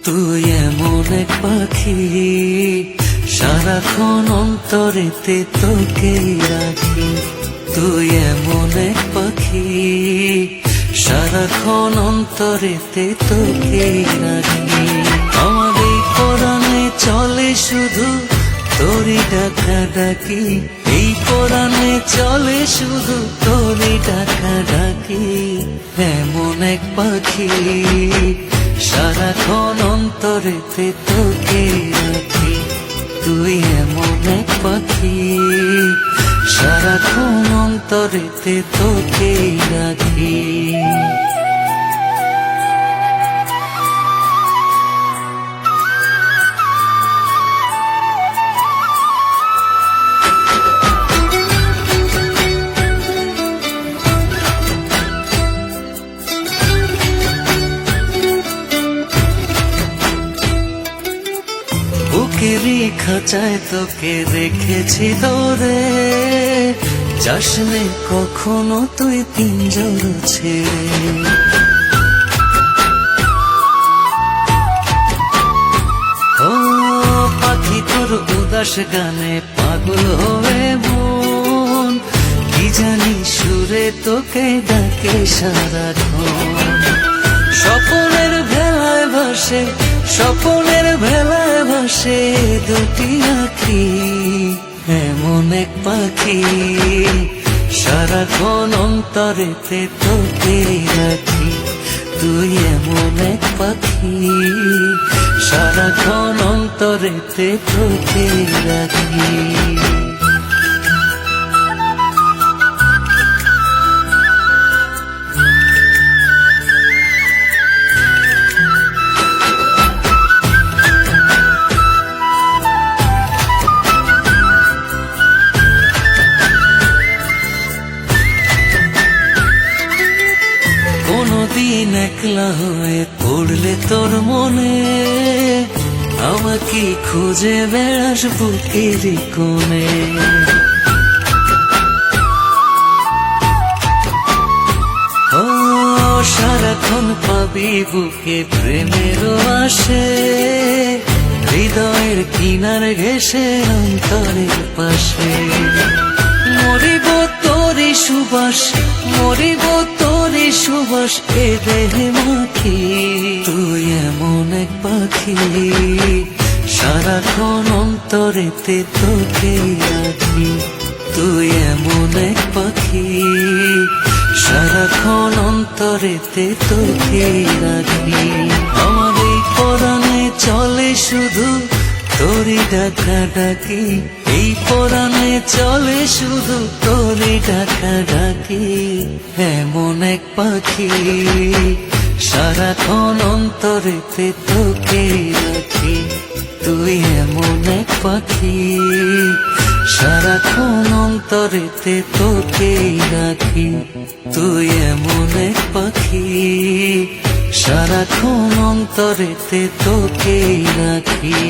তুই এমন এক পাখি, সারাক্ষণ অন্তরেতে তোকে রাখি। তুই এমন এক পাখি, সারাক্ষণ অন্তরেতে তোকে রাখি। আমার এই পরাণে চলে শুধু তোরই ডাকা ডাকি, এই পরাণে চলে শুধু তোরই ডাকা ডাকি। এমন এক পাখি, সারাক্ষণ অন্তরেতে তোকে রাখি। তুই এমন এক পাখি, সারাক্ষণ অন্তরেতে তোকে রাখি। বুকেরই খাঁচায় তোকে রেখেছি ধরে, যাসনে কখনো তুই পিঞ্জর ছেড়ে। ও পাখি তোর উদাস গানে পাগল হয়ে মন, কি জানি সুরে তোকে ডাকে সারাক্ষণ। স্বপনের ভেলায় ভাসে, স্বপনের ভেলায় ভাসে দুটি আঁখি। এমন এক পাখি, সারাক্ষণ অন্তরেতে তোকে রাখি। তুই এমন এক পাখি, সারাক্ষণ অন্তরেতে তোকে রাখি। কোনদিন একলা হয়ে পড়লে তোর মনে, আমাকে খুঁজে বেড়াস বুকের কোণে। ও সারাক্ষণ পাবি বুকে প্রেমের আসে, হৃদয়ের কিনার ঘেঁষে অন্তরের পাশে। মরিব তোরে সুবাস, মরিব তোরে সুবাস এ দেহে মাখি। তুই এমন এক পাখি, সারাক্ষণ অন্তরেতে তোকে রাখি। তুই এমন এক পাখি, সারাক্ষণ অন্তরেতে তোকে রাখি। আমার এই পরাণে চলে শুধু তোরই ডাকা ডাকি, এই পরাণে চলে শুধু তোরই ডাকা ডাকি। এমন এক পাখি, সারাক্ষণ অন্তরেতে তোকে রাখি। তুই এমন এক পাখি, সারাক্ষণ অন্তরেতে তোকে রাখি। তুই এমন এক পাখি, সারাক্ষণ অন্তরেতে তোকে রাখি।